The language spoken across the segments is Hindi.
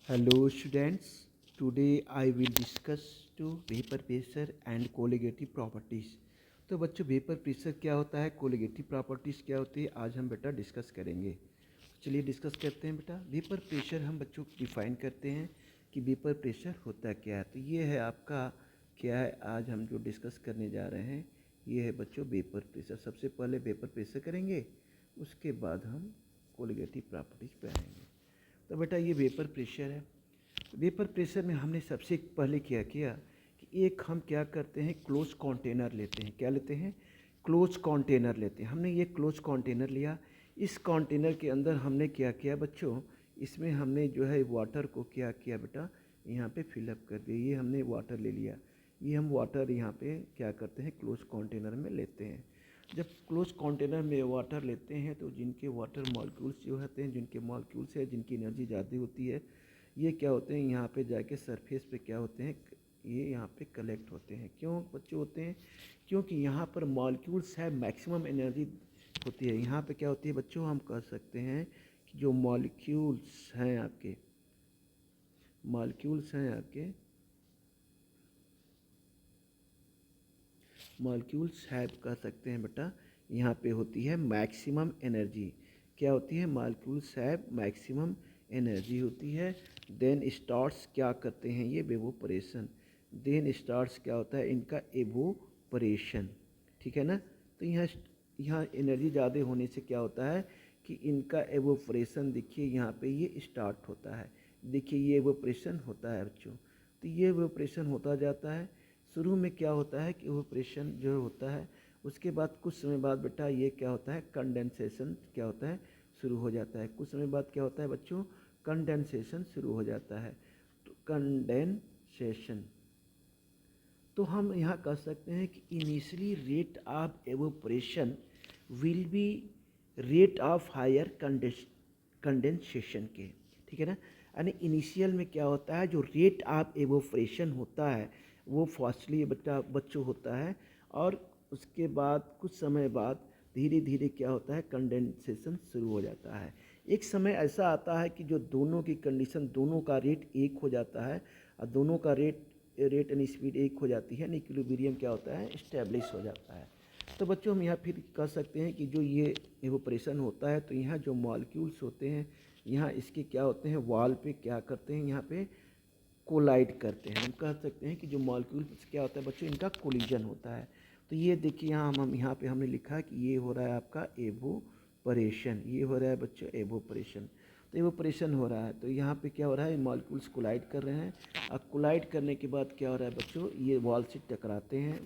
Hello students, today I will discuss to vapor pressure and colligative properties। तो बच्चों वेपर प्रेशर क्या होता है, कोलिगेटिव प्रॉपर्टीज़ क्या होती है, आज हम बेटा डिस्कस करेंगे। चलिए डिस्कस करते हैं बेटा। वेपर प्रेशर हम बच्चों डिफाइन करते हैं कि वेपर प्रेशर होता क्या है। तो ये है आपका क्या है, आज हम जो डिस्कस करने जा रहे हैं ये है बच्चों वेपर प्रेशर। सबसे पहले वेपर प्रेशर करेंगे, उसके बाद हम कोलिगेटिव प्रॉपर्टीज़ पे आएंगे। तो बेटा ये वेपर प्रेशर है। वेपर प्रेशर में हमने सबसे पहले क्या किया कि एक हम क्या करते हैं, क्लोज कंटेनर लेते हैं। क्या लेते हैं? क्लोज कंटेनर लेते हैं। हमने ये क्लोज कंटेनर लिया। इस कंटेनर के अंदर हमने क्या किया बच्चों, इसमें हमने जो है वाटर को क्या किया बेटा, यहाँ पे फिलअप कर दिया। ये हमने वाटर ले लिया। ये हम वाटर यहाँ पे क्या करते हैं, क्लोज कंटेनर में लेते हैं। जब क्लोज कंटेनर में वाटर लेते हैं तो जिनके वाटर मॉलिक्यूल्स जो होते हैं, जिनके मॉलिक्यूल्स है, जिनकी एनर्जी ज़्यादा होती है, ये क्या होते हैं, यहाँ पे जाके सरफेस पे क्या होते हैं, ये यहाँ पे कलेक्ट होते हैं। क्यों बच्चे होते हैं? क्योंकि यहाँ पर मॉलिक्यूल्स है, मैक्सिमम एनर्जी होती है। यहाँ पे क्या होती है बच्चों, हम कह सकते हैं कि जो मॉलिक्यूल्स हैं आपके, मॉलिक्यूल्स हैं आपके, मॉलिक्यूल्स है कह सकते हैं बेटा, यहाँ पे होती है मैक्सिमम एनर्जी। क्या होती है? मॉलिक्यूल्स है मैक्सिमम एनर्जी होती है। देन स्टार्ट्स क्या करते हैं, ये एवोपरेशन। देन स्टार्ट्स क्या होता है, इनका एवोपरेशन। ठीक है ना। तो यहाँ एनर्जी ज़्यादा होने से क्या होता है कि इनका एवोपरेशन, देखिए यहाँ पे ये स्टार्ट होता है। देखिए ये एवोपरेशन होता है बच्चों। तो ये एवोपरेशन होता जाता है। शुरू में क्या होता है कि एवोपरेशन जो होता है, उसके बाद कुछ समय बाद बेटा ये क्या होता है, कंडेंसेशन क्या होता है, शुरू हो जाता है। कुछ समय बाद क्या होता है बच्चों, कंडेंसेशन शुरू हो जाता है। तो कंडेंसेशन, तो हम यहाँ कह सकते हैं कि initially rate of evaporation will be rate of higher condensation के। ठीक है ना। यानी इनिशियल में क्या होता है, जो रेट ऑफ एवोपरेशन होता है वो फास्टली बच्चों होता है, और उसके बाद कुछ समय बाद धीरे धीरे क्या होता है, कंडेंसेशन शुरू हो जाता है। एक समय ऐसा आता है कि जो दोनों की कंडीशन, दोनों का रेट एक हो जाता है, और दोनों का रेट एंड स्पीड एक हो जाती है, इक्विलिब्रियम क्या होता है, इस्टेब्लिश हो जाता है। तो बच्चों हम यहाँ फिर कह सकते हैं कि जो ये एवोपरेशन होता है, तो यहाँ जो मॉलिक्यूल्स होते हैं, यहाँ इसके क्या होते हैं, वॉल पे क्या करते हैं, यहाँ पे कोलाइड करते हैं। हम कह सकते हैं कि जो मॉलिक्यूल्स क्या होता है बच्चों, इनका कोलिजन होता है। तो ये देखिए यहाँ हम यहाँ पे हमने लिखा कि ये हो रहा है आपका एवोपरेशन, ये हो रहा है बच्चों एवोपरेशन। तो एवोपरेशन हो रहा है, तो यहाँ पे क्या हो रहा है, मॉलिक्यूल्स कोलाइड कर रहे हैं। अब कोलाइड करने के बाद क्या हो रहा है बच्चों, ये वॉल से टकराते हैं,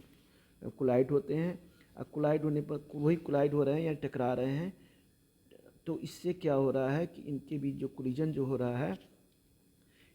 कोलाइड होते हैं। अब कोलाइड होने पर वही कोलाइड हो रहे हैं या टकरा रहे हैं, तो इससे क्या हो रहा है कि इनके बीच जो कोलिजन जो हो रहा है,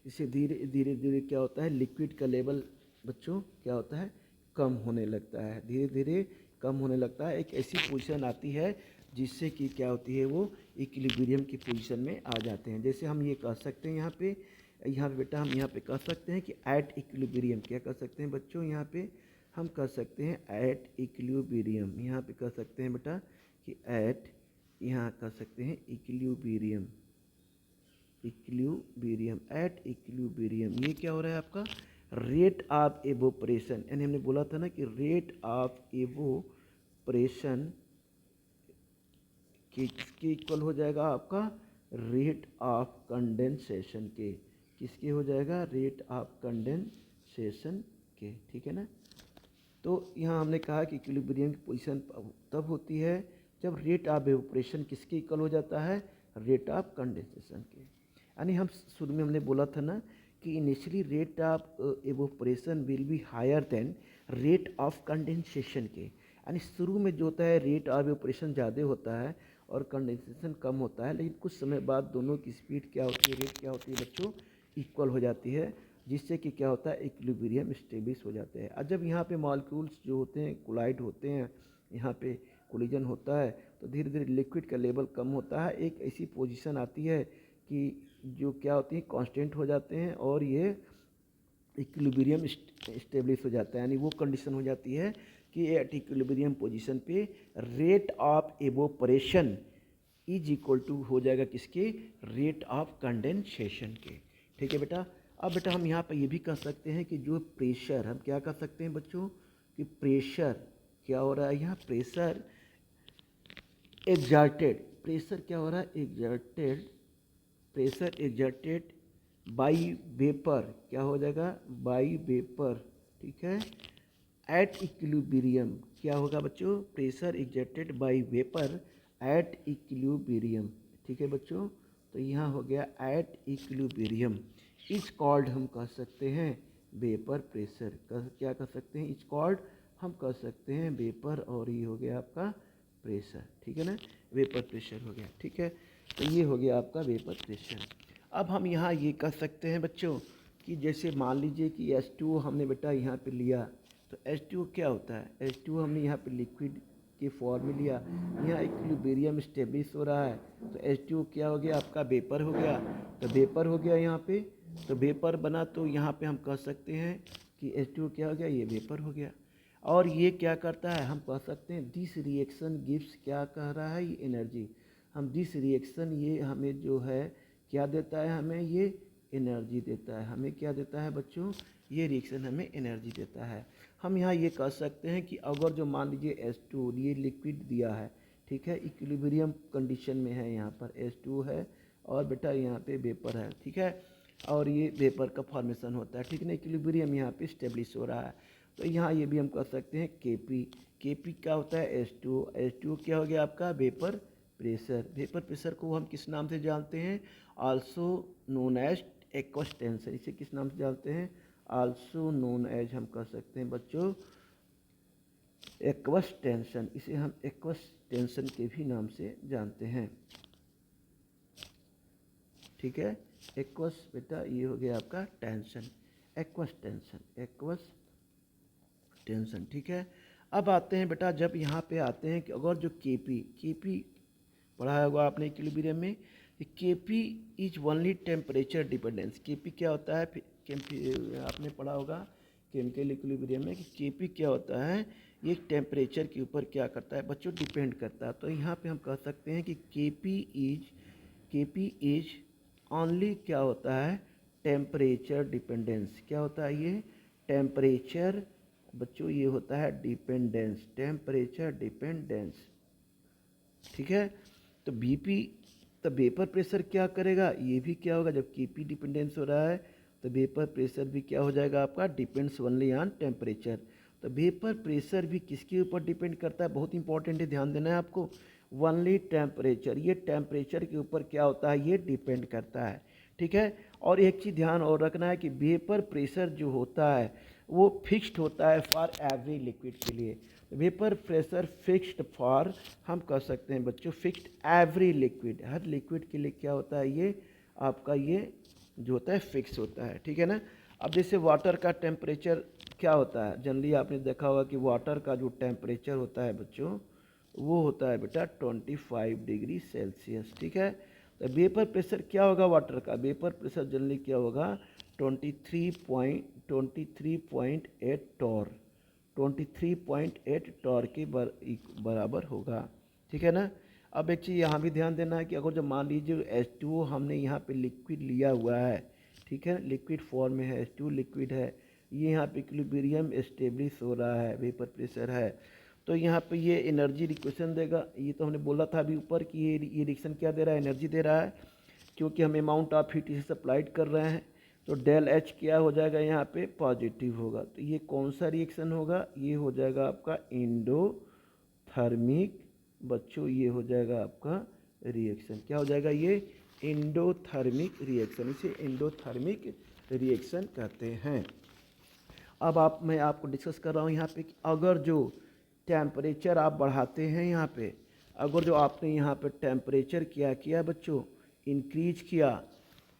इससे धीरे धीरे धीरे क्या होता है, लिक्विड का लेवल बच्चों क्या होता है, कम होने लगता है। धीरे धीरे कम होने लगता है। एक ऐसी पोजीशन आती है जिससे कि क्या होती है, वो इक्विलिब्रियम की पोजीशन में आ जाते हैं। जैसे हम ये कह सकते हैं यहाँ पे बेटा, हम यहाँ पे कह सकते हैं कि एट इक्विलिब्रियम, क्या कह सकते हैं बच्चों, यहाँ पे हम कह सकते हैं एट इक्विलिब्रियम। यहाँ पे कह सकते हैं बेटा कि एट, यहाँ कह सकते हैं इक्विलिब्रियम, इक्विलिब्रियम, एट इक्विलिब्रियम। ये क्या हो रहा है आपका, रेट ऑफ एवोपरेशन। यानी हमने बोला था ना कि रेट ऑफ एवोपरेशन किसके इक्वल हो जाएगा आपका, रेट ऑफ कंडेंसेशन के। किसके हो जाएगा, रेट ऑफ कंडेंसेशन के। ठीक है ना। तो यहाँ हमने कहा कि इक्विलिब्रियम की पोजीशन तब होती है जब रेट ऑफ एवोपरेशन किसके इक्वल हो जाता है, रेट ऑफ कंडेंसेशन के। यानी हम शुरू में हमने बोला था ना कि initially rate of evaporation will be higher than rate of condensation के। यानी शुरू में जो होता है रेट ऑफ एवोपरेशन ज़्यादा होता है और कंडेंसेशन कम होता है, लेकिन कुछ समय बाद दोनों की स्पीड क्या होती है, रेट क्या होती है बच्चों, इक्वल हो जाती है, जिससे कि क्या होता है, इक्विलिब्रियम स्टेब्लिश हो जाते हैं। और जब यहाँ पे मॉलिक्यूल्स जो होते हैं कोलाइड होते हैं, यहाँ पे कोलिजन होता है, तो धीरे धीरे लिक्विड का लेवल कम होता है। एक ऐसी पोजीशन आती है कि जो क्या होती है, कांस्टेंट हो जाते हैं, और ये इक्विलिब्रियम स्टेब्लिश हो जाता है। यानी वो कंडीशन हो जाती है कि एट इक्विलिब्रियम पोजीशन पे rate of evaporation is equal to हो जाएगा किसके, रेट ऑफ कंडेंसेशन के। ठीक है बेटा। अब बेटा हम यहाँ पर ये भी कह सकते हैं कि जो प्रेशर, हम क्या कह सकते हैं बच्चों कि प्रेशर क्या हो रहा है यहाँ, प्रेशर एग्जर्टेड, प्रेशर क्या हो रहा है exerted, pressure exerted by vapour, क्या हो जाएगा बाई वेपर, ठीक है, एट इक्विलिब्रियम, क्या होगा बच्चों pressure exerted by vapour at equilibrium, ठीक है बच्चों। तो यहाँ हो गया एट इक्विलिब्रियम, इज कॉल्ड हम कह सकते हैं वेपर प्रेशर, क्या कह सकते हैं इज कॉल्ड, हम कह सकते हैं वेपर, और ये हो गया आपका प्रेशर, ठीक है ना, वेपर प्रेशर हो गया, ठीक है। तो ये हो गया आपका वेपर प्रेशर। अब हम यहाँ ये कह सकते हैं बच्चों कि जैसे मान लीजिए कि H2O हमने बेटा यहाँ पे लिया, तो H2O क्या होता है, H2O हमने यहाँ पे लिक्विड के फॉर्म में लिया, यहाँ इक्विलिब्रियम स्टेब्लिश हो रहा है, तो H2O क्या हो गया आपका वेपर हो गया, तो वेपर हो गया यहाँ पे, तो वेपर बना, तो यहाँ पे हम कह सकते हैं कि H2O क्या हो गया, ये वेपर हो गया। और ये क्या करता है, हम कह सकते हैं दिस रिएक्शन गिव्स, क्या कह रहा है ये एनर्जी, हम दिस रिएक्शन ये हमें जो है क्या देता है, हमें ये एनर्जी देता है, हमें क्या देता है बच्चों, ये रिएक्शन हमें एनर्जी देता है। हम यहाँ ये कह सकते हैं कि अगर जो मान लीजिए H2 ये लिक्विड दिया है, ठीक है, इक्विलिब्रियम कंडीशन में है, यहाँ पर H2 है और बेटा यहाँ पे वेपर है, ठीक है, और ये वेपर का फॉर्मेशन होता है, ठीक है ना, इक्विलिब्रियम यहाँ पे स्टेब्लिश हो रहा है। तो यहाँ ये भी हम कह सकते हैं Kp, Kp क्या होता है H2O, H2O क्या हो गया आपका वेपर प्रेशर, वेपर प्रेशर को हम किस नाम से जानते हैं, also known as aqueous tension, इसे किस नाम से जानते हैं, आल्सो नोन एज हम कह सकते हैं बच्चों एक्वस टेंशन, इसे हम एक्वस टेंशन के भी नाम से जानते हैं, ठीक है, एक्वस बेटा ये हो गया आपका tension, aqueous tension, aqueous tension, ठीक है। अब आते हैं बेटा, जब यहाँ पे आते हैं कि अगर जो Kp पढ़ा होगा आपने इक्विलिब्रियम में, Kp is only temperature dependence, Kp क्या होता है, आपने पढ़ा होगा केमिकल इक्विलिब्रियम में कि Kp क्या होता है, ये टेम्परेचर के ऊपर क्या करता है बच्चों, डिपेंड करता है। तो यहाँ पे हम कह सकते हैं कि Kp इज ओनली क्या होता है टेम्परेचर डिपेंडेंस, क्या होता है ये टेम्परेचर बच्चों, ये होता है डिपेंडेंस, टेम्परेचर डिपेंडेंस, ठीक है। तो Bp, तो वेपर प्रेशर क्या करेगा, ये भी क्या होगा, जब Kp डिपेंडेंस हो रहा है तो वेपर प्रेशर भी क्या हो जाएगा आपका, डिपेंड्स ओनली ऑन टेम्परेचर। तो वेपर प्रेशर भी किसके ऊपर डिपेंड करता है, बहुत इंपॉर्टेंट है, ध्यान देना है आपको, ओनली टेम्परेचर, ये टेम्परेचर के ऊपर क्या होता है, ये डिपेंड करता है, ठीक है। और एक चीज़ ध्यान और रखना है कि वेपर प्रेशर जो होता है वो फिक्स्ड होता है फॉर एवरी लिक्विड के लिए, वेपर प्रेशर फिक्स्ड फॉर, हम कह सकते हैं बच्चों फिक्स्ड एवरी लिक्विड, हर लिक्विड के लिए क्या होता है ये आपका ये जो होता है फिक्स होता है, ठीक है ना। अब जैसे वाटर का टेम्परेचर क्या होता है, जनरली आपने देखा होगा कि वाटर का जो टेम्परेचर होता है बच्चों वो होता है बेटा 25 डिग्री सेल्सियस, ठीक है। तो वेपर प्रेशर क्या होगा वाटर का, वेपर प्रेशर जनरली क्या होगा 23.8 टॉर, 23.8 टॉर के बराबर होगा, ठीक है ना। अब एक चीज़ यहाँ भी ध्यान देना है कि अगर जो मान लीजिए H2O हमने यहाँ पे लिक्विड लिया हुआ है, ठीक है, लिक्विड फॉर्म में है, H2O लिक्विड है, ये यहाँ पे इक्विलिब्रियम एस्टेब्लिश हो रहा है, वेपर प्रेशर है, तो यहाँ पे ये एनर्जी रिक्वेशन देगा, ये तो हमने बोला था अभी ऊपर कि ये रिएक्शन क्या दे रहा है, एनर्जी दे रहा है, क्योंकि हम अमाउंट ऑफ हीट इसे सप्लाइड कर रहे हैं। तो डेल एच क्या हो जाएगा यहाँ पे पॉजिटिव होगा, तो ये कौन सा रिएक्शन होगा, ये हो जाएगा आपका एंडोथर्मिक बच्चों, ये हो जाएगा आपका रिएक्शन, क्या हो जाएगा ये एंडोथर्मिक रिएक्शन, इसे एंडोथर्मिक रिएक्शन कहते हैं। अब मैं आपको डिस्कस कर रहा हूँ यहाँ पे कि अगर जो टेम्परेचर आप बढ़ाते हैं यहाँ पे, अगर जो आपने यहाँ पे टेम्परेचर क्या किया बच्चों इंक्रीज किया,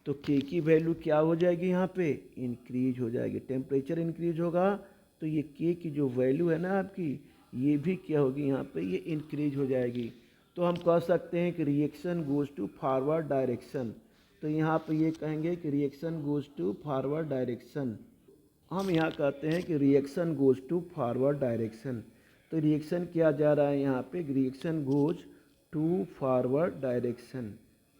तो के की वैल्यू क्या हो जाएगी यहाँ पे इंक्रीज हो जाएगी, टेम्परेचर इंक्रीज होगा तो ये के की जो वैल्यू है ना आपकी ये भी क्या होगी यहाँ पे ये इंक्रीज हो जाएगी। तो हम कह सकते हैं कि reaction goes to forward direction, तो यहाँ पे ये कहेंगे कि reaction goes to forward direction, हम यहाँ कहते हैं कि reaction goes to forward direction. तो रिएक्शन किया जा रहा है यहाँ पे reaction goes to forward direction,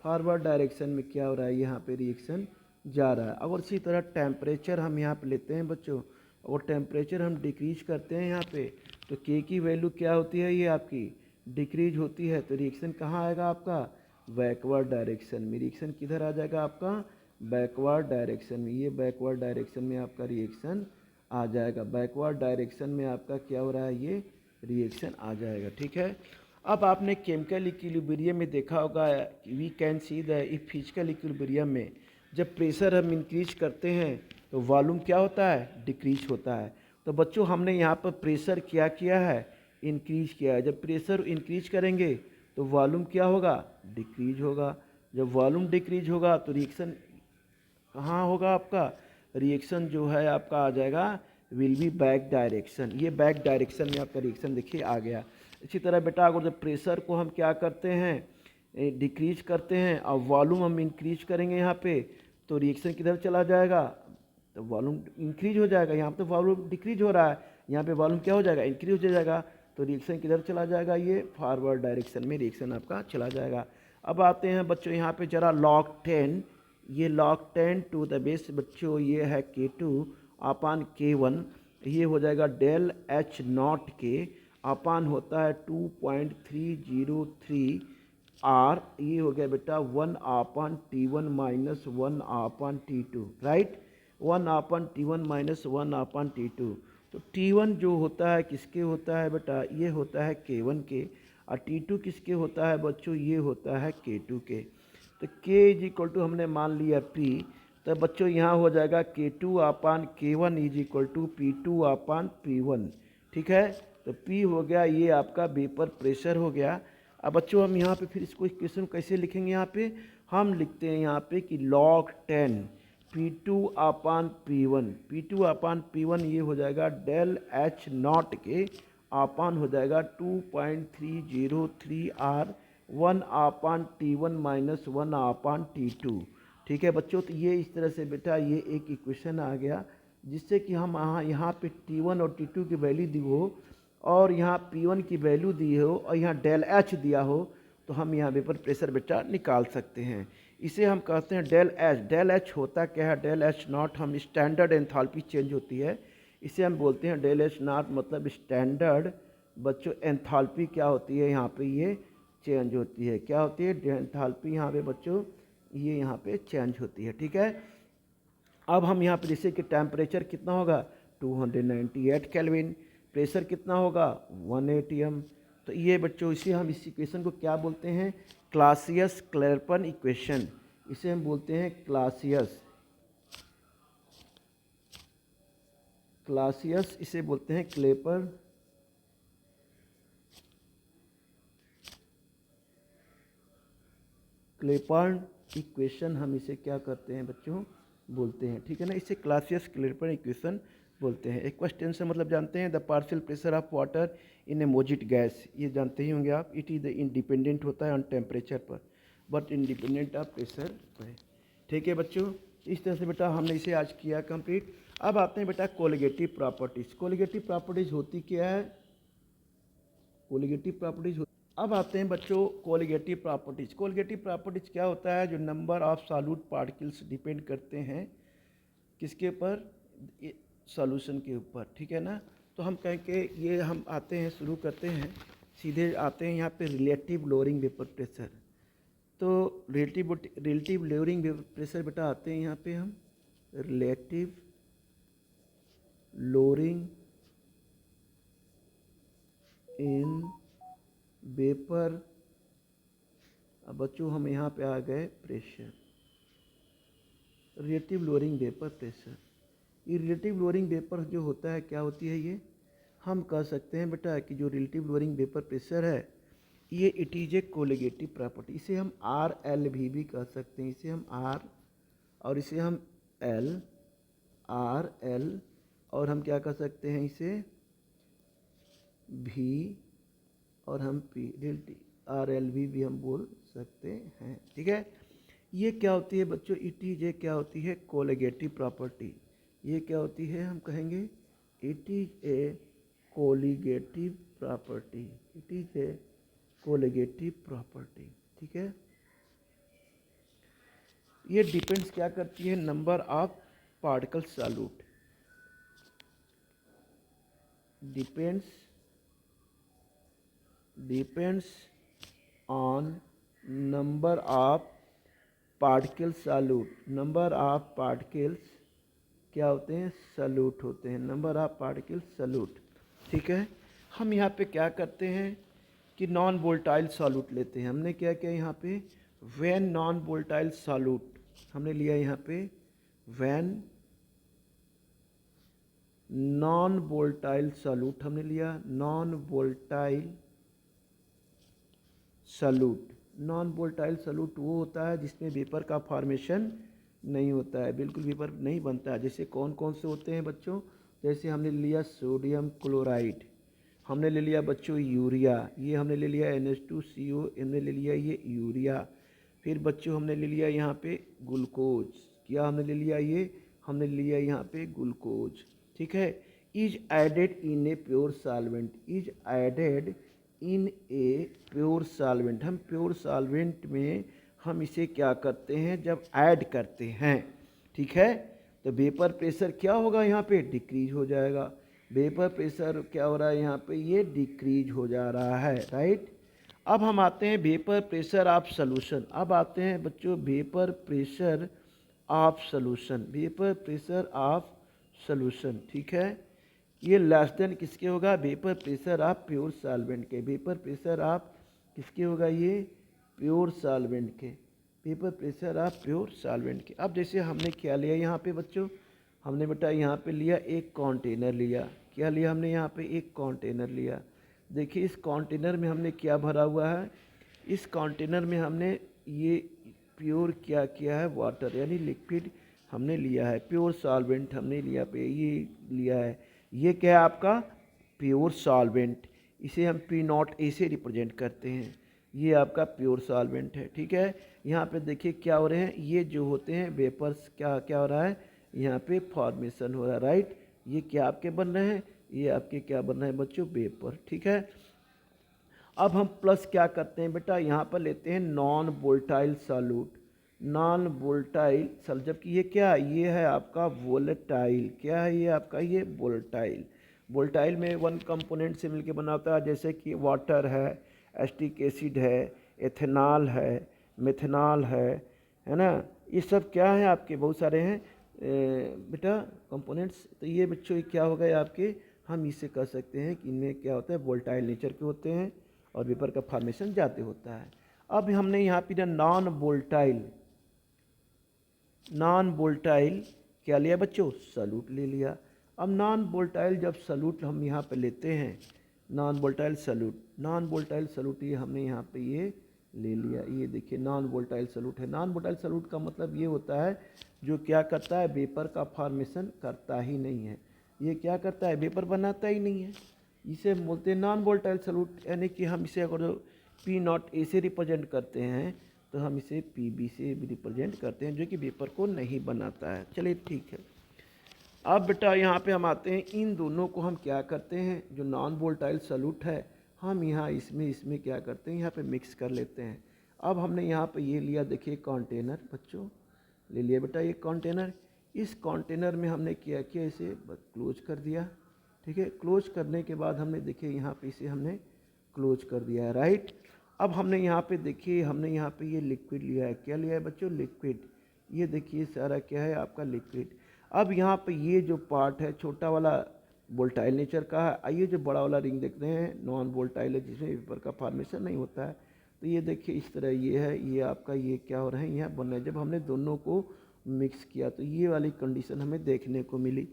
forward direction में क्या हो रहा है यहाँ पे रिएक्शन जा रहा है। अगर इसी तरह टेम्परेचर हम यहाँ पे लेते हैं बच्चों, और टेम्परेचर हम डिक्रीज करते हैं यहाँ पे, तो के की वैल्यू क्या होती है, ये आपकी डिक्रीज होती है। तो रिएक्शन कहाँ आएगा आपका, बैकवर्ड डायरेक्शन में। रिएक्शन किधर आ जाएगा आपका, बैकवर्ड डायरेक्शन में। ये बैकवर्ड डायरेक्शन में आपका रिएक्शन आ जाएगा। बैकवर्ड डायरेक्शन में आपका क्या हो रहा है, ये रिएक्शन आ जाएगा। ठीक है। अब आपने केमिकल इक्विलिब्रियम में देखा होगा, we can see the physical equilibrium में जब प्रेशर हम इंक्रीज करते हैं तो वॉल्यूम क्या होता है, डिक्रीज होता है। तो बच्चों हमने यहाँ पर प्रेशर क्या किया है, इंक्रीज किया है। जब प्रेशर इंक्रीज करेंगे तो वॉल्यूम क्या होगा, डिक्रीज होगा। जब वॉल्यूम डिक्रीज होगा तो रिएक्शन कहाँ होगा आपका, रिएक्शन जो है आपका आ जाएगा विल बी बैक डायरेक्शन। ये बैक डायरेक्शन में आपका रिएक्शन देखिए आ गया। इसी तरह बेटा अगर जब प्रेशर को हम क्या करते हैं, डिक्रीज करते हैं, और वॉल्यूम हम इंक्रीज करेंगे यहाँ पे, तो रिएक्शन किधर चला जाएगा, तो वॉल्यूम इंक्रीज हो जाएगा। यहाँ पे तो वॉल्यूम डिक्रीज हो रहा है, यहाँ पे वॉल्यूम क्या हो जाएगा, इंक्रीज हो जाएगा। तो रिएक्शन किधर चला जाएगा, ये फॉरवर्ड डायरेक्शन में रिएक्शन आपका चला जाएगा। अब आते हैं बच्चों यहाँ पे जरा log 10, ये log 10 टू द बेस बच्चों ये है K2 अपान K1, ये हो जाएगा डेल एच नॉट के अपान होता है 2.303 आर, ये हो गया बेटा 1/T1 minus 1/T2, right. 1/T1 minus 1/T2। तो T1 जो होता है किसके होता है बेटा, ये होता है K1 के, और T2 किसके होता है बच्चों, ये होता है K2 के। तो K इज इक्वल टू हमने मान लिया P, तो बच्चों यहाँ हो जाएगा K2 upon K1 is equal to P2 upon P1। ठीक है। तो P हो गया ये आपका वेपर प्रेशर हो गया। अब बच्चों हम यहाँ पे फिर इसको इक्वेशन कैसे लिखेंगे, यहाँ पे हम लिखते हैं यहाँ पे कि log 10 P2 upon P1, P2 upon P1 ये हो जाएगा डेल एच नॉट के अपान हो जाएगा 2.303 आर 1/T1 माइनस 1/T2। ठीक है बच्चों। तो ये इस तरह से बेटा ये एक इक्वेशन आ गया, जिससे कि हम यहाँ पे T1 और T2 की वैल्यू दी हो, और यहाँ P1 की वैल्यू दी हो, और यहाँ डेल एच दिया हो, तो हम यहाँ वेपर प्रेशर बेटा निकाल सकते हैं। इसे हम कहते हैं डेल एच। डेल एच होता क्या है, डेल एच नॉट हम स्टैंडर्ड एंथैल्पी चेंज होती है, इसे हम बोलते हैं डेल एच नॉट, मतलब स्टैंडर्ड बच्चों एंथैल्पी क्या होती है यहाँ पे, ये चेंज होती है। क्या होती है, एंथैल्पी यहाँ पे बच्चों ये यहाँ पे चेंज होती है। ठीक है। अब हम यहाँ पे जैसे कि टेम्परेचर कितना होगा 298 केल्विन, प्रेशर कितना होगा 1 atm। तो ये बच्चों इसे हम इस इक्वेशन को क्या बोलते हैं, क्लासियस क्लैरपन इक्वेशन। इसे हम बोलते हैं क्लासियस इसे बोलते हैं क्लैरपन इक्वेशन, हम इसे क्या करते हैं बच्चों, बोलते हैं। ठीक है ना, इसे क्लासियस क्लैरपन इक्वेशन बोलते हैं। एक्वस टेंशन मतलब जानते हैं, the partial pressure of water in a moist gas, ये जानते ही होंगे आप। इट इज इंडिपेंडेंट होता है ऑन टेम्परेचर पर, बट इंडिपेंडेंट ऑफ प्रेशर पर। ठीक है बच्चों, इस तरह से बेटा हमने इसे आज किया कंप्लीट। अब आते हैं बेटा कोलिगेटिव प्रॉपर्टीज। कोलिगेटिव प्रॉपर्टीज होती क्या है, कोलिगेटिव प्रॉपर्टीज। अब आते हैं बच्चों कोलिगेटिव प्रॉपर्टीज। कोलिगेटिव प्रॉपर्टीज क्या होता है, जो number of solute particles depend करते हैं किसके ऊपर, सॉल्यूशन के ऊपर। ठीक है ना। तो हम कहें कि ये हम आते हैं, शुरू करते हैं, सीधे आते हैं यहाँ पे रिलेटिव लोअरिंग वेपर प्रेशर। तो रिलेटिव लोअरिंग वेपर प्रेशर बेटा आते हैं यहाँ पे हम रिलेटिव लोअरिंग इन वेपर। अब बच्चों हम यहाँ पे आ गए pressure, relative lowering vapour pressure. ये रिलेटिव लोअरिंग वेपर जो होता है क्या होती है, ये हम कह सकते हैं बेटा कि जो रिलेटिव लोअरिंग वेपर प्रेशर है, ये it is a colligative property. इसे हम आर एल भी कह सकते हैं, इसे हम आर और इसे हम एल, आर एल, और हम क्या कह सकते हैं इसे भी, और हम पी आर एल भी हम बोल सकते हैं। ठीक है। ये क्या होती है बच्चों, इट इज ए क्या होती है, कोलिगेटिव प्रॉपर्टी। ये क्या होती है, हम कहेंगे it is a colligative property, it is a colligative property. ठीक है। ये डिपेंड्स क्या करती है, number of particle solute, depends on number of particle solute, number of particles क्या होते हैं, सॉल्यूट होते हैं, नंबर ऑफ पार्टिकल सॉल्यूट। ठीक है, हम यहाँ पे क्या करते हैं कि नॉन वोलेटाइल सॉल्यूट लेते हैं। हमने क्या किया यहाँ पे, व्हेन नॉन वोलेटाइल सॉल्यूट हमने लिया यहाँ पे, व्हेन नॉन वोलेटाइल सॉल्यूट हमने लिया, non volatile solute. Non volatile solute वो होता है जिसमें वेपर का फॉर्मेशन नहीं होता है, बिल्कुल वेपर नहीं बनता है। जैसे कौन कौन से होते हैं बच्चों, जैसे हमने लिया सोडियम क्लोराइड, हमने ले लिया बच्चों यूरिया, ये हमने ले लिया NH2CO, हमने ले लिया ये यूरिया। फिर बच्चों हमने ले लिया यहाँ पे ग्लूकोज, क्या हमने ले लिया, ये हमने लिया यहाँ पे ग्लूकोज। ठीक है, is added in a pure solvent, is added in a pure solvent. हम प्योर सॉल्वेंट में हम इसे क्या करते हैं, जब ऐड करते हैं, ठीक है, तो वेपर प्रेशर क्या होगा यहाँ पे, डिक्रीज हो जाएगा। वेपर प्रेशर क्या हो रहा है यहाँ पे, ये डिक्रीज हो जा रहा है, राइट। अब हम आते हैं वेपर प्रेशर ऑफ सॉल्यूशन। अब आते हैं बच्चों vapour pressure of solution, vapour pressure of solution. ठीक है, ये लेस देन किसके होगा, vapour pressure of pure solvent के, वेपर प्रेशर ऑफ किसके होगा, ये प्योर सॉल्वेंट के, vapour pressure of pure solvent के। अब जैसे हमने क्या लिया यहाँ पे बच्चों, हमने बेटा यहाँ पे लिया एक कंटेनर लिया, क्या लिया हमने यहाँ पे, एक कंटेनर लिया। देखिए इस कंटेनर में हमने क्या भरा हुआ है, इस कंटेनर में हमने ये प्योर क्या किया है, वाटर यानी लिक्विड हमने लिया है, प्योर सॉल्वेंट हमने लिया पे ये लिया है। ये क्या है आपका प्योर सॉल्वेंट, इसे हम P0 से रिप्रेजेंट करते हैं, ये आपका प्योर सॉल्वेंट है। ठीक है, यहाँ पे देखिए क्या हो रहे हैं, ये जो होते हैं वेपर्स, क्या क्या हो रहा है यहाँ पे फॉर्मेशन हो रहा है, राइट। ये क्या आपके बन रहे हैं, ये आपके क्या बन रहे हैं बच्चों, वेपर। ठीक है, अब हम प्लस क्या करते हैं बेटा, यहाँ पर लेते हैं non volatile solute, non volatile solute, जबकि ये क्या है, ये है आपका वोलेटाइल, क्या है ये आपका, ये वोलेटाइल। वोलेटाइल में वन कंपोनेंट से मिलकर बना होता है, जैसे कि वाटर है, एसिटिक एसिड है, एथेनॉल है, मेथनॉल है ना, ये सब क्या है आपके बहुत सारे हैं बेटा कंपोनेंट्स। तो ये बच्चों क्या हो गए आपके, हम इसे कह सकते हैं कि इनमें क्या होता है, वोलेटाइल नेचर के होते हैं और वेपर का फॉर्मेशन ज़्यादा होता है। अब हमने यहाँ पे नॉन वोलेटाइल, नॉन वोलेटाइल क्या लिया बच्चों, सॉल्यूट ले लिया। अब नॉन वोलेटाइल जब सॉल्यूट हम यहाँ पे लेते हैं, non volatile solute, non volatile solute ये हमने यहाँ पे ये ले लिया, ये देखिए नॉन वोलेटाइल सॉल्यूट है। नॉन वोलेटाइल सॉल्यूट का मतलब ये होता है जो क्या करता है, वेपर का फॉर्मेशन करता ही नहीं है, ये क्या करता है, वेपर बनाता ही नहीं है, इसे हम बोलते हैं नॉन वोलेटाइल सॉल्यूट। यानी कि हम इसे अगर P0 से रिप्रेजेंट करते हैं तो हम इसे PB से भी रिप्रेजेंट करते हैं, जो कि वेपर को नहीं बनाता है। चलिए ठीक है, अब बेटा यहाँ पे हम आते हैं, इन दोनों को हम क्या करते हैं, जो नॉन वोलेटाइल सॉल्यूट है हम यहाँ इसमें क्या करते हैं, यहाँ पे मिक्स कर लेते हैं। अब हमने यहाँ पे ये लिया, देखिए कंटेनर बच्चों ले लिया बेटा ये कंटेनर, इस कंटेनर में हमने क्या किया, इसे क्लोज कर दिया। ठीक है, क्लोज करने के बाद हमने देखिए यहाँ पे इसे हमने क्लोज कर दिया है, राइट। अब हमने यहाँ पे देखिए, हमने यहाँ पे ये लिक्विड लिया है, क्या लिया है बच्चों, लिक्विड। ये देखिए सारा क्या है आपका लिक्विड। अब यहाँ पे ये जो पार्ट है छोटा वाला वोलेटाइल नेचर का है, आइए जो बड़ा वाला रिंग देखते हैं नॉन वोलेटाइल है, जिसमें वेपर का फॉर्मेशन नहीं होता है। तो ये देखिए इस तरह ये है, ये आपका ये क्या हो रहा है, यहाँ बन रहा है। जब हमने दोनों को मिक्स किया तो ये वाली कंडीशन हमें देखने को मिली।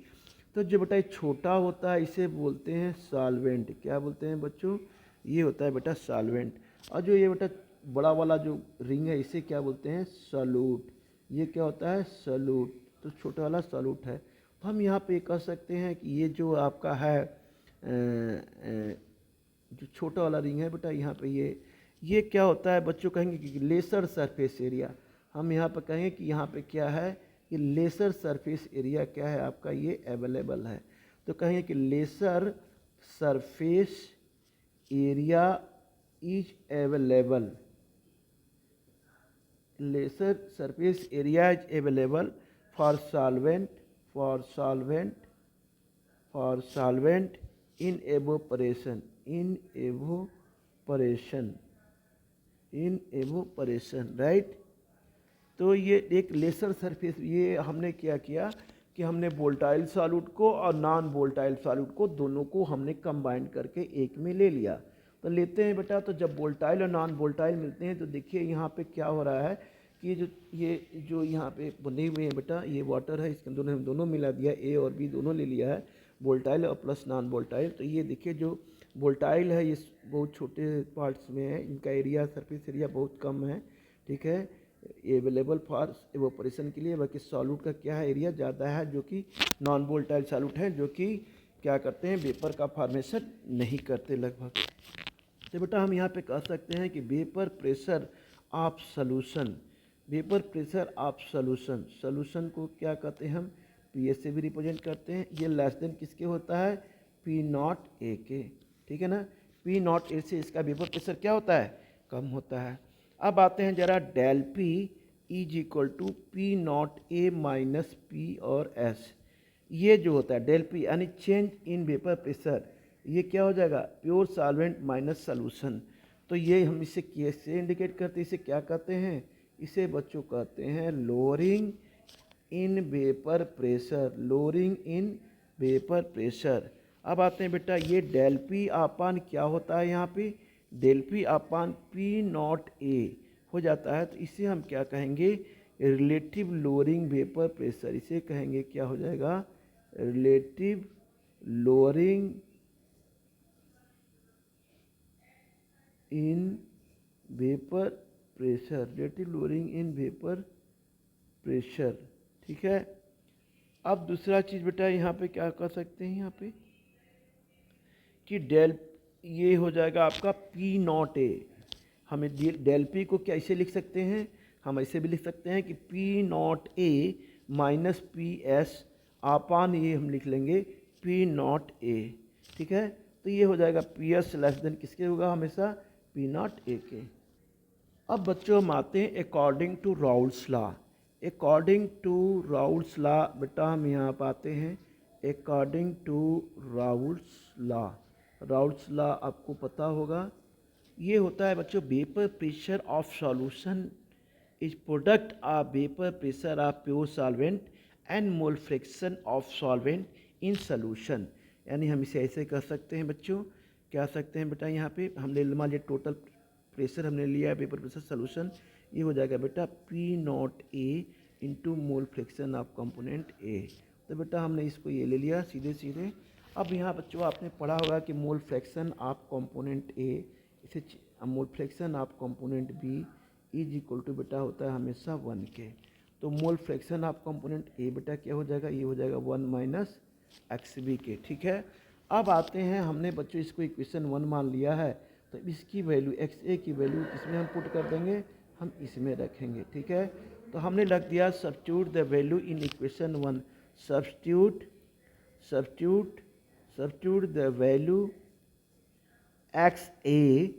तो जो बेटा छोटा होता है इसे बोलते हैं सॉल्वेंट, क्या बोलते हैं बच्चों, ये होता है बेटा सॉल्वेंट। और जो ये बेटा बड़ा वाला जो रिंग है इसे क्या बोलते हैं, सॉल्यूट, ये क्या होता है, सॉल्यूट। तो छोटा वाला सॉल्यूट है। तो हम यहाँ पे कह सकते हैं कि ये जो आपका है जो छोटा वाला रिंग है बेटा, यहाँ पे ये क्या होता है बच्चों, कहेंगे कि लेसर सरफेस एरिया। हम यहाँ पे कहेंगे कि यहाँ पे क्या है, कि लेसर सरफेस एरिया क्या है आपका, ये अवेलेबल है। तो कहेंगे कि lesser surface area is available, lesser surface area is available for solvent in evaporation right. तो ये एक लेसर सरफेस, ये हमने क्या किया कि हमने वोलेटाइल सॉल्यूट को और नॉन वोलेटाइल सॉल्यूट को दोनों को हमने कंबाइन करके एक में ले लिया। तो लेते हैं बेटा, तो जब वोलेटाइल और नॉन वोलेटाइल मिलते हैं तो देखिए यहाँ पे क्या हो रहा है कि ये जो यहाँ पे बने हुए हैं बेटा, ये वाटर है, इसके अंदर हम दोनों मिला दिया, ए और बी दोनों ले लिया है, वोलेटाइल और प्लस नॉन वोलेटाइल। तो ये देखिए जो वोलेटाइल है ये बहुत छोटे पार्ट्स में है, इनका एरिया सरफेस एरिया बहुत कम है, ठीक है, अवेलेबल फॉर एवोपरेशन के लिए। बाकी सॉल्यूट का क्या है, एरिया ज़्यादा है, जो कि नॉन वोलेटाइल सॉल्यूट है, जो कि क्या करते हैं, वेपर का फॉर्मेशन नहीं करते लगभग। तो बेटा हम यहाँ पे कह सकते हैं कि vapour pressure of solution, vapour pressure of solution को क्या कहते हैं हम, पी से भी रिप्रेजेंट करते हैं। ये लेस देन किसके होता है, पी नॉट ए के, ठीक है ना, पी नॉट ए से इसका वेपर प्रेशर क्या होता है, कम होता है। अब आते हैं जरा del P is equal to P not A minus P और एस। ये जो होता है डेल पी यानी चेंज इन वेपर प्रेशर, ये क्या हो जाएगा, प्योर सॉल्वेंट माइनस सॉल्यूशन। तो ये हम इसे कैसे इंडिकेट करते हैं, इसे क्या कहते हैं, इसे बच्चों कहते हैं lowering in vapour pressure, lowering in vapour pressure. अब आते हैं बेटा, ये डेल पी अपान क्या होता है, यहाँ पे del P upon P not A हो जाता है। तो इसे हम क्या कहेंगे, रिलेटिव लोअरिंग वेपर प्रेशर, इसे कहेंगे क्या हो जाएगा, relative lowering in vapour pressure, relative lowering in vapour pressure, ठीक है। अब दूसरा चीज़ बेटा यहाँ पे क्या कर सकते हैं, यहाँ पे कि डेल, ये हो जाएगा आपका पी नॉट ए, हमें डेल पी को कैसे लिख सकते हैं, हम ऐसे भी लिख सकते हैं कि P not A minus P S upon ये हम लिख लेंगे पी नॉट ए, ठीक है। तो ये हो जाएगा पी एस लेस देन किसके होगा, हमेशा पी नॉट ए के। अब बच्चों हम आते हैं according to Raoult's law, according to Raoult's law बेटा हम यहाँ पर आते हैं according to Raoult's law. Raoult's law आपको पता होगा, ये होता है बच्चों vapour pressure of solution is product of vapour pressure of pure solvent and mole fraction of solvent in solution. यानी हम इसे ऐसे कर सकते हैं बच्चों, क्या सकते हैं बेटा, यहाँ पे हमने मान लिया टोटल प्रेशर हमने लिया है वेपर प्रेशर सॉल्यूशन, ये हो जाएगा बेटा P not A into mole fraction of component ए। तो बेटा हमने इसको ये ले लिया सीधे सीधे। अब यहाँ बच्चों आपने पढ़ा होगा कि mole fraction of component A, इसे mole fraction of component B is equal to बेटा होता है हमेशा 1 के। तो mole fraction of component A बेटा क्या हो जाएगा, ये हो जाएगा 1 माइनस एक्स बी के, ठीक है। अब आते हैं, हमने बच्चों इसको इक्वेशन 1 मान लिया है, तो इसकी वैल्यू एक्स ए की वैल्यू इसमें हम पुट कर देंगे, हम इसमें रखेंगे, ठीक है। तो हमने रख दिया substitute the value in equation 1, substitute the value x A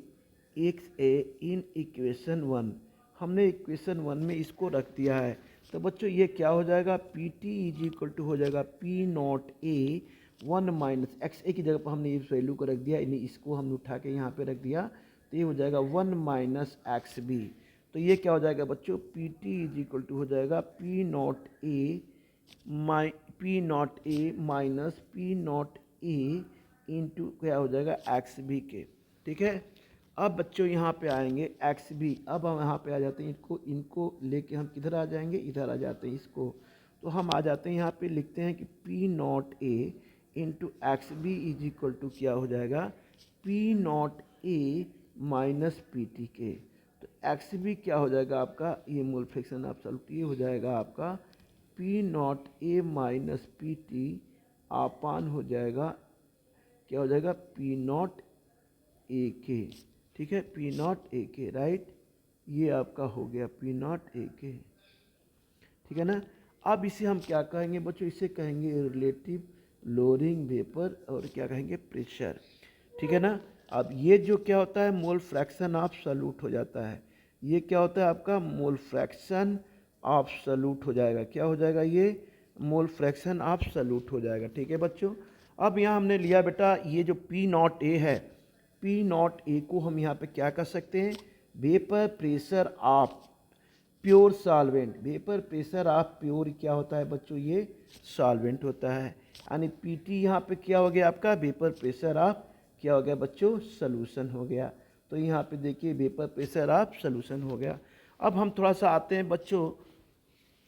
in equation 1, हमने इक्वेशन 1 में इसको रख दिया है। तो बच्चों ये क्या हो जाएगा, P T is equal to हो जाएगा P not A 1 minus X A की जगह पर हमने इस वैल्यू को रख दिया, यानी इसको हमने उठा के यहाँ पे रख दिया, तो ये हो जाएगा 1 माइनस एक्स बी। तो ये क्या हो जाएगा बच्चों, P T is equal to हो जाएगा P not A minus P not A into क्या हो जाएगा एक्स बी के, ठीक है। अब बच्चों यहाँ पे आएंगे एक्स बी, अब हम यहाँ पे आ जाते हैं, इनको लेके हम किधर आ जाएंगे, इधर आ जाते हैं इसको। तो हम आ जाते हैं यहाँ पे लिखते हैं कि P not A into X B is equal to क्या हो जाएगा, P not A minus P T के। तो एक्स बी क्या हो जाएगा आपका, ये मोल फ्रैक्शन आप सॉल्व किए, हो जाएगा आपका P not A minus P T upon हो जाएगा, क्या हो जाएगा, पी नॉट ए के, ठीक है, पी नॉट ए के, राइट। ये आपका हो गया पी नॉट ए के, ठीक है ना। अब इसे हम क्या कहेंगे बच्चों, इसे कहेंगे रिलेटिव लोअरिंग वेपर और क्या कहेंगे, प्रेशर, ठीक है ना। अब ये जो क्या होता है, मोल फ्रैक्शन ऑफ सॉल्यूट हो जाता है, ये क्या होता है आपका मोल फ्रैक्शन एब्सोल्यूट हो जाएगा। क्या हो जाएगा ये मोल फ्रैक्शन एब्सोल्यूट हो जाएगा। ठीक है बच्चों, अब यहाँ हमने लिया बेटा ये जो पी नॉट ए है, पी नॉट ए को हम यहाँ पे क्या कर सकते हैं, vapour pressure of pure solvent. Vapour pressure of pure क्या होता है बच्चों, ये सॉल्वेंट होता है। यानी पीटी यहाँ पे क्या हो गया आपका, वेपर प्रेशर ऑफ क्या हो गया बच्चों, सॉल्यूशन हो गया। तो यहाँ पे देखिए वेपर प्रेशर ऑफ सॉल्यूशन हो गया। अब हम थोड़ा सा आते हैं बच्चों,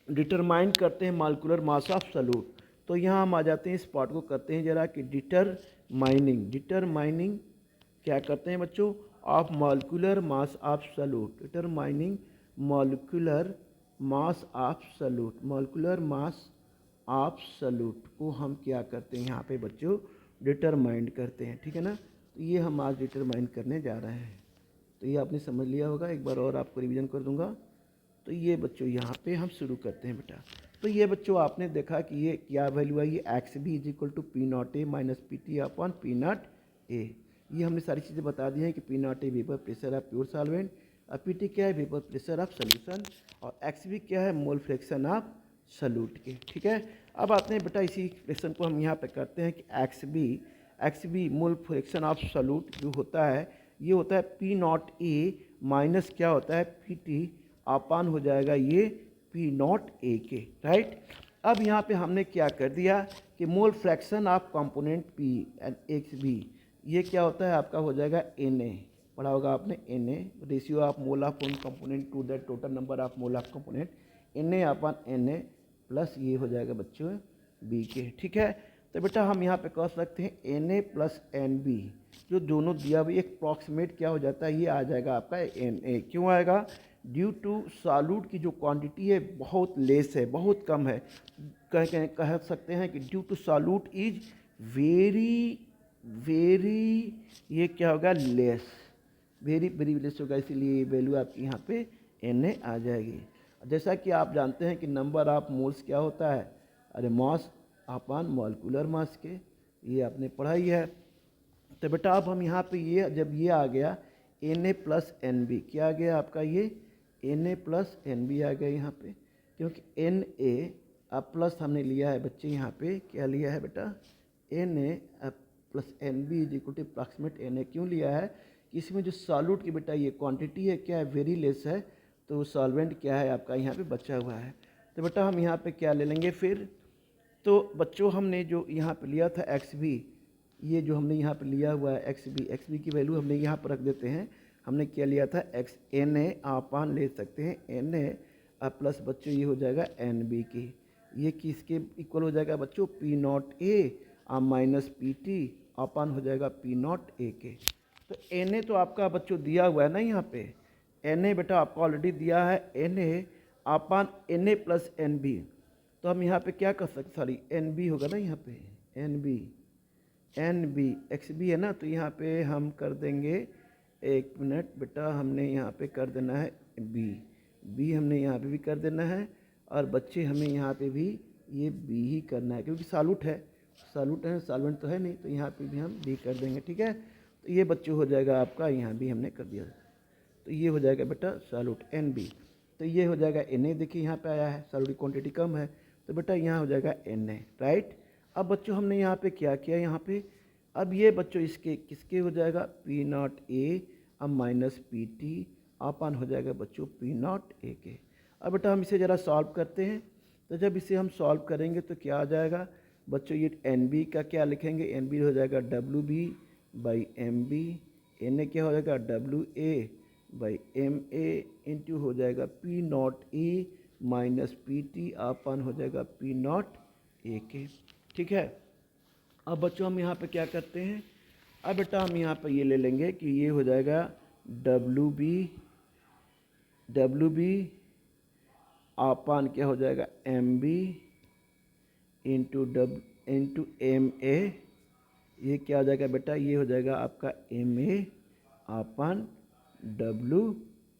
डिटरमाइन करते हैं मॉलिक्यूलर मास ऑफ सॉल्यूट। तो यहाँ हम आ जाते हैं, इस पार्ट को करते हैं जरा कि डिटरमाइनिंग क्या करते हैं बच्चों, of molecular mass of solute. Determining molecular mass of solute, molecular mass of solute को हम क्या करते हैं यहाँ पे बच्चों, डिटरमाइन करते हैं। ठीक है ना, तो ये हम आज डिटरमाइन करने जा रहे हैं। तो ये आपने समझ लिया होगा, एक बार और आपको रिवीजन कर दूंगा। तो ये बच्चों यहाँ पे हम शुरू करते हैं बेटा। तो ये बच्चों आपने देखा कि ये क्या वैल्यू आई, X B is equal to P not A minus P T upon P not A. ये हमने सारी चीज़ें बता दी हैं कि P not A vapour pressure of pure solvent, और पी टी क्या है, वेपर प्रेशर ऑफ सोल्यूशन, और एक्स बी क्या है, मोल फ्रैक्शन ऑफ सॉल्यूट के। ठीक है, अब आते हैं बेटा इसी एक्सप्रेशन को हम यहाँ पे करते हैं कि X B mole fraction of solute जो होता है, ये होता है पी नॉट ए माइनस क्या होता है, पी टी अपान हो जाएगा ये पी नॉट ए के। राइट, अब यहाँ पे हमने क्या कर दिया कि mole fraction of component P and X B, ये क्या होता है आपका हो जाएगा एन ए, पढ़ा होगा आपने N A, ratio of mole of one component to the total number of mole of component, N A upon N A plus ये हो जाएगा बच्चों बी के। ठीक है, तो बेटा हम यहाँ पे कह सकते हैं N A plus N B, जो दोनों दिया हुआ एक अप्रॉक्सीमेट क्या हो जाता है, ये आ जाएगा आपका एन ए। क्यों आएगा, ड्यू टू सॉल्यूट की जो क्वांटिटी है बहुत लेस है, बहुत कम है। कह सकते हैं कि due to solute is very very, ये क्या होगा, लेस, वेरी वेरी लेस होगा, इसीलिए वैल्यू आपकी यहाँ पे एन ए आ जाएगी। जैसा कि आप जानते हैं कि नंबर ऑफ मोल्स क्या होता है, अरे मास अपॉन मॉलिक्यूलर मास के, ये आपने पढ़ाई है। तो बेटा अब हम यहाँ पे ये जब ये आ गया N A plus N B, क्या आ गया आपका ये N A plus N B आ गया यहाँ पे, क्योंकि एन ए अब प्लस हमने लिया है बच्चे, यहाँ पे क्या लिया है बेटा, N A plus N B is equal to approximate N A. क्यों लिया है कि इसमें जो सॉल्यूट की बेटा ये क्वांटिटी है क्या है, वेरी लेस है, तो सॉल्वेंट क्या है आपका यहाँ पे बचा हुआ है। तो बेटा हम यहाँ पे क्या ले लेंगे फिर, तो बच्चों हमने जो यहाँ पे लिया था एक्स बी, ये जो हमने यहाँ पे लिया हुआ है एक्स बी की वैल्यू हमने यहाँ पर रख देते हैं। हमने क्या लिया था एक्स एन ए अपान ले सकते हैं एन ए प्लस बच्चों ये हो जाएगा एन बी की, ये किसके इक्वल हो जाएगा बच्चों, P not A minus P T upon हो जाएगा पी नॉट ए के। तो एन ए तो आपका बच्चों दिया हुआ है ना यहाँ पे, एन ए बेटा आपको ऑलरेडी दिया है N A upon N A plus N B. तो हम यहाँ पे क्या कर सकते, सॉरी एन बी होगा ना यहाँ पे, एन बी एक्स बी है ना, तो यहाँ पे हम कर देंगे, एक मिनट बेटा, हमने यहाँ पे कर देना है बी हमने यहाँ पे भी कर देना है, और बच्चे हमें यहाँ पे भी ये बी ही करना है, क्योंकि सॉल्यूट है सॉल्वेंट तो है नहीं, तो यहाँ पे भी हम बी कर देंगे। ठीक है, तो ये बच्चों हो जाएगा आपका, यहाँ भी हमने कर दिया, तो ये हो जाएगा बेटा सॉल्यूट एन बी। तो ये हो जाएगा एन ए, देखिए यहाँ पे आया है, सॉल्यूट की क्वांटिटी कम है, तो बेटा यहाँ हो जाएगा एन ए। राइट, अब बच्चों हमने यहाँ पे क्या किया, यहाँ पे अब ये बच्चों इसके किसके हो जाएगा, पी नॉट ए अब माइनस पी टी अपान हो जाएगा बच्चों पी नॉट ए के। अब बेटा हम इसे ज़रा सॉल्व करते हैं, तो जब इसे हम सॉल्व करेंगे तो क्या आ जाएगा बच्चों, ये एन बी का क्या लिखेंगे, एन बी हो जाएगा W B by M B, N A क्या हो जाएगा W A by M A into हो जाएगा P not A minus P T upon हो जाएगा पी नॉट ए के। ठीक है, अब बच्चों हम यहाँ पे क्या करते हैं, अब बेटा हम यहाँ पे ये ले लेंगे कि ये हो जाएगा डब्ल्यू बी अपान क्या हो जाएगा M B into M A, ये क्या हो जाएगा बेटा, ये हो जाएगा आपका M A upon W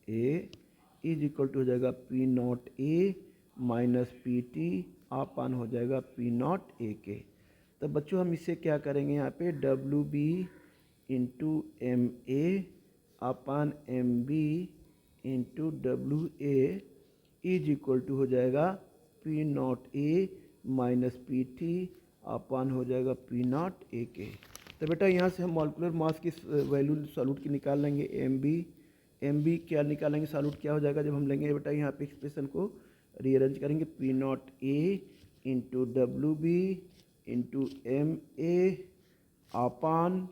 A is equal to हो जाएगा P not A minus P T upon हो जाएगा पी नॉट ए के। तो बच्चों हम इसे क्या करेंगे यहाँ पे, W B into M A upon M B into W A is equal to हो जाएगा P not A minus P T upon हो जाएगा पी नॉट ए के। तो बेटा यहाँ से हम मॉलिक्यूलर मास की वैल्यू सॉल्यूट की निकाल लेंगे। एम बी क्या निकालेंगे, सॉल्यूट क्या हो जाएगा जब हम लेंगे बेटा यहाँ पे एक्सप्रेशन को रीअरेंज करेंगे, P not A into W B into M A upon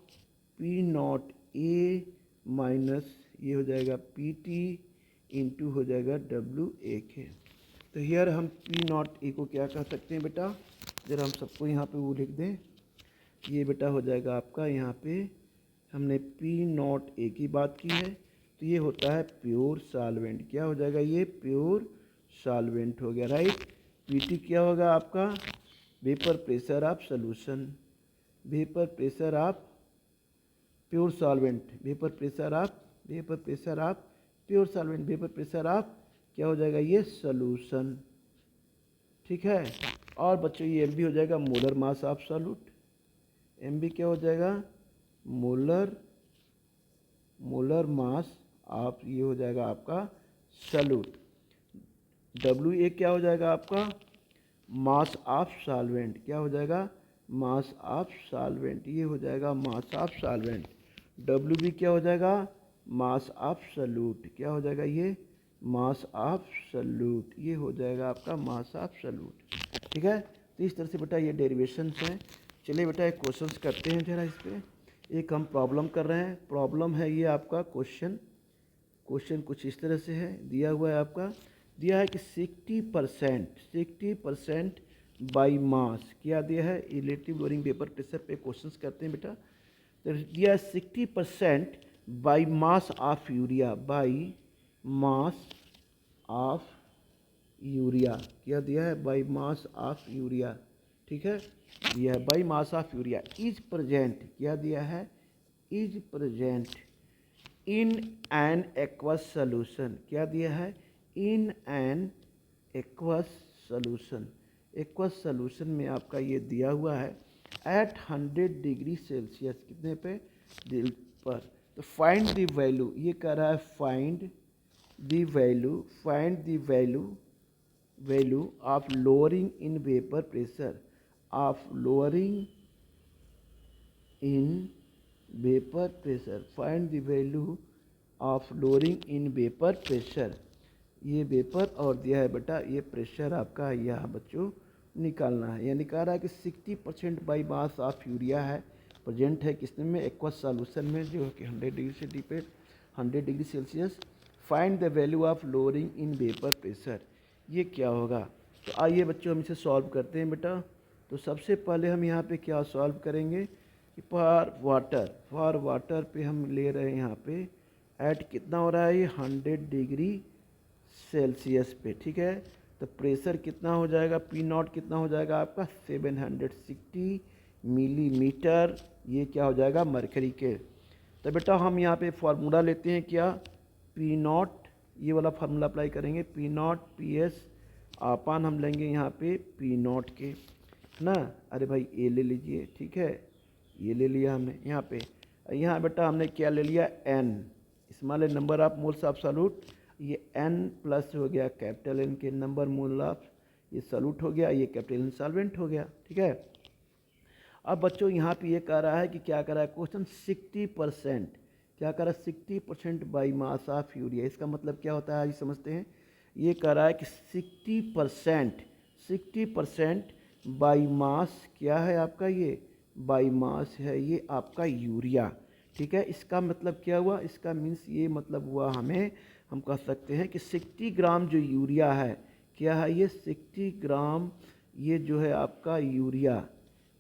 P not A minus ये हो जाएगा पी टी इंटू हो जाएगा डब्ल्यू ए के। तो हियर हम पी नॉट ए को क्या कह सकते हैं बेटा, जरा हम सबको यहाँ पे वो लिख दें। ये बेटा हो जाएगा आपका, यहाँ पे हमने पी नॉट ए की बात की है, तो ये होता है प्योर सॉल्वेंट। क्या हो जाएगा, ये प्योर सॉल्वेंट हो गया, राइट। पी टी क्या होगा आपका, vapour pressure of solution, vapour pressure of pure solvent, vapour pressure of pure solvent, vapour pressure of क्या हो जाएगा, ये सॉल्यूशन, ठीक है। और बच्चों ये एम बी हो जाएगा molar mass of solute, M B क्या हो जाएगा, मोलर मास ऑफ ये हो जाएगा आपका सॉल्यूट। डब्ल्यू ए क्या हो जाएगा आपका, मास ऑफ सॉल्वेंट, क्या हो जाएगा, मास ऑफ सॉल्वेंट, ये हो जाएगा mass of solvent. W B क्या हो जाएगा, मास ऑफ सॉल्यूट, क्या हो जाएगा, ये मास ऑफ सॉल्यूट, ये हो जाएगा आपका मास ऑफ सॉल्यूट, ठीक है। तो इस तरह से बेटा ये डेरिवेशंस हैं। चलिए बेटा एक क्वेश्चंस करते हैं जरा इस पर। एक हम प्रॉब्लम कर रहे हैं, प्रॉब्लम है ये आपका क्वेश्चन कुछ इस तरह से है, दिया हुआ है आपका, दिया है कि 60% बाई मास, क्या दिया है, रिलेटिव लोअरिंग वेपर प्रेशर पे क्वेश्चंस करते हैं बेटा। तो दिया है 60% by mass of urea, by mass of urea, क्या दिया है, बाई मास ऑफ यूरिया, ठीक है, दिया है by mass of urea is present, क्या दिया है, is present in an aqueous solution, क्या दिया है, in an aqueous solution, aqueous solution में आपका ये दिया हुआ है एट 100 डिग्री सेल्सियस, कितने पे, दिल पर। तो फाइंड द वैल्यू, ये कह रहा है find the value of lowering in vapour pressure, of lowering in vapour pressure, find the value of lowering in vapour pressure. ये वेपर और दिया है बेटा ये प्रेशर आपका यहाँ बच्चों निकालना है। यह निकाल रहा है कि 60% बाई मास ऑफ यूरिया है, प्रेजेंट है किसने में, एक्वस सॉल्यूशन में, जो कि 100 डिग्री से depend 100 degree Celsius. Find the value of lowering in vapour pressure, ये क्या होगा। तो आइए बच्चों हम इसे सॉल्व करते हैं बेटा। तो सबसे पहले हम यहाँ पे क्या सॉल्व करेंगे कि फॉर वाटर पे हम ले रहे हैं यहाँ पे ऐट कितना हो रहा है, ये 100 डिग्री सेल्सियस पे, ठीक है। तो प्रेशर कितना हो जाएगा, पी नॉट कितना हो जाएगा आपका 760 मिलीमीटर, ये क्या हो जाएगा मरकरी के। तो बेटा हम यहाँ पे फार्मूला लेते हैं क्या, पी नॉट, ये वाला फार्मूला अप्लाई करेंगे, पी नॉट पी एस आपान हम लेंगे यहाँ पे पी नॉट के, है ना। अरे भाई ए ले लीजिए, ठीक है, ये ले लिया हमने यहाँ पे। यहाँ बेटा हमने क्या ले लिया, N, small number of moles of solute, ये एन प्लस हो गया कैपिटल एन के नंबर मोल ऑफ ये सॉल्यूट हो गया, ये कैपिटल एन सॉल्वेंट हो गया, ठीक है। अब बच्चों यहाँ पे ये कह रहा है कि क्या कर रहा है क्वेश्चन 60%, क्या कर रहा है 60% बाई मास ऑफ यूरिया, इसका मतलब क्या होता है आज समझते हैं। ये कह रहा है कि 60% बाई मास क्या है आपका, ये बाई मास है ये आपका यूरिया, ठीक है। इसका मतलब क्या हुआ, इसका मीन्स ये मतलब हुआ हमें, हम कह सकते हैं कि 60 ग्राम जो यूरिया है, क्या है ये 60 ग्राम, ये जो है आपका यूरिया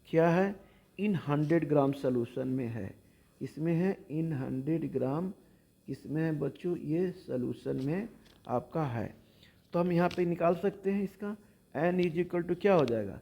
क्या है, इन 100 ग्राम सॉल्यूशन में है, इसमें है इन 100 ग्राम, किसमें है बच्चों, ये सॉल्यूशन में आपका है। तो हम यहाँ पे निकाल सकते हैं इसका एन इज इक्वल टू क्या हो जाएगा,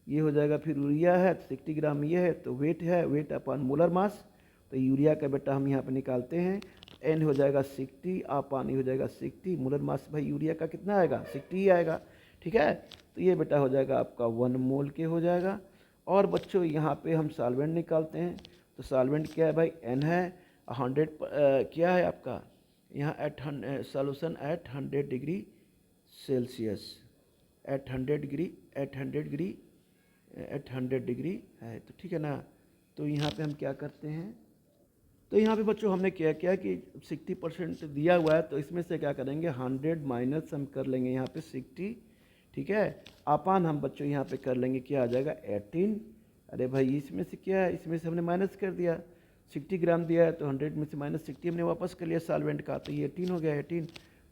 ये हो जाएगा फिर यूरिया है 60 ग्राम ये है, तो वेट है, वेट अपॉन मोलर मास, तो यूरिया का बेटा हम यहाँ पे निकालते हैं, एन हो जाएगा 60 पानी हो जाएगा 60, मोलर मास भाई यूरिया का कितना आएगा 60 ही आएगा, ठीक है। तो ये बेटा हो जाएगा आपका 1 मोल के हो जाएगा। और बच्चों यहाँ पे हम सॉल्वेंट निकालते हैं, तो सॉल्वेंट क्या है भाई, एन है 100 क्या है आपका यहाँ solution at 100 degree Celsius, at 100 degree, at 100 degree है, तो ठीक है ना। तो यहाँ पे हम क्या करते हैं, तो यहाँ पे बच्चों हमने क्या किया कि 60% दिया हुआ है, तो इसमें से क्या करेंगे 100 माइनस हम कर लेंगे यहाँ पे 60, ठीक है। अपान हम बच्चों यहाँ पे कर लेंगे, क्या आ जाएगा 18। अरे भाई इसमें से क्या है, इसमें से हमने माइनस कर दिया, 60 ग्राम दिया है तो 100 में से माइनस 60 हमने वापस कर लिया सॉल्वेंट का, तो ये 18 हो गया 18।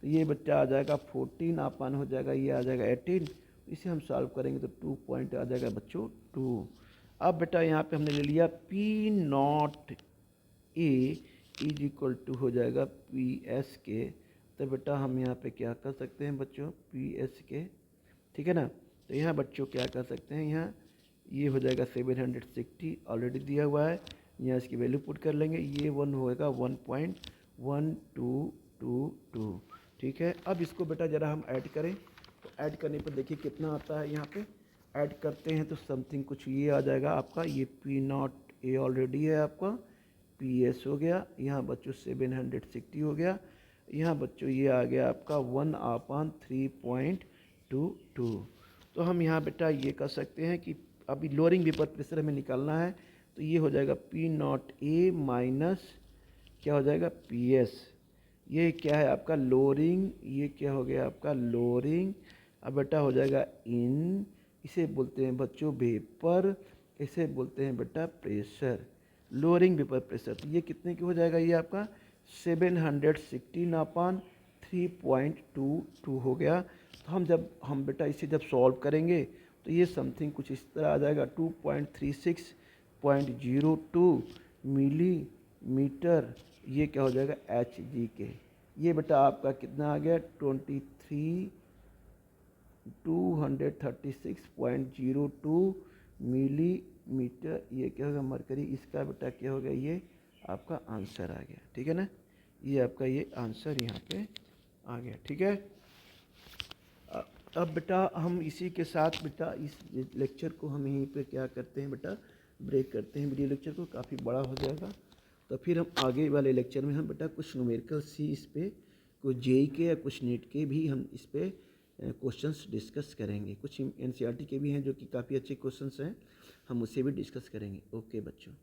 तो ये बच्चा आ जाएगा 14, अपान हो जाएगा ये आ जाएगा 18। इसे हम सॉल्व करेंगे तो 2 पॉइंट आ जाएगा बच्चों 2। अब बेटा यहाँ पे हमने ले लिया P not A is equal to हो जाएगा पी एस के। तो बेटा हम यहाँ पे क्या कर सकते हैं बच्चों, पी एस के, ठीक है ना। तो यहाँ बच्चों क्या कर सकते हैं, यहाँ ये हो जाएगा 760 ऑलरेडी दिया हुआ है, यहाँ इसकी वैल्यू पुट कर लेंगे, ये 1 होएगा 1.1222, ठीक है। अब इसको बेटा ज़रा हम ऐड करें, तो ऐड करने पर देखिए कितना आता है, यहाँ पे ऐड करते हैं तो समथिंग कुछ ये आ जाएगा आपका, ये पी नॉट ए ऑलरेडी है आपका, पी एस हो गया, यहाँ बच्चों 760 हो गया, यहाँ बच्चों ये आ गया आपका 1/3.22। तो हम यहाँ बेटा ये कर सकते हैं कि अभी लोअरिंग वेपर प्रेशर हमें निकालना है, तो ये हो जाएगा पी नॉट ए माइनस क्या हो जाएगा पी एस, ये क्या है आपका लोअरिंग, ये क्या हो गया आपका लोअरिंग। अब बेटा हो जाएगा इन, इसे बोलते हैं बच्चों वेपर, इसे बोलते हैं बेटा प्रेशर, लोअरिंग वेपर प्रेशर। तो ये कितने की हो जाएगा, ये आपका 716/3.22 हो गया। तो हम बेटा इसे जब सॉल्व करेंगे तो ये समथिंग कुछ इस तरह आ जाएगा 2.36.02 मिलीमीटर, ये क्या हो जाएगा एच जी के। ये बेटा आपका कितना आ गया 236.02 मिलीमीटर, ये क्या होगा मरकरी, इसका बेटा क्या हो गया, ये आपका आंसर आ गया, ठीक है ना। ये आपका ये आंसर यहाँ पे आ गया, ठीक है। अब बेटा हम इसी के साथ बेटा इस लेक्चर को हम यहीं पे क्या करते हैं बेटा ब्रेक करते हैं, वीडियो लेक्चर को काफ़ी बड़ा हो जाएगा। तो फिर हम आगे वाले लेक्चर में हम बेटा कुछ न्यूमेरिकल सी इस पे, कुछ जेई के या कुछ नीट के भी हम इस पे क्वेश्चंस डिस्कस करेंगे, कुछ एनसीईआरटी के भी हैं जो कि काफ़ी अच्छे क्वेश्चंस हैं, हम उसे भी डिस्कस करेंगे। ओके बच्चों।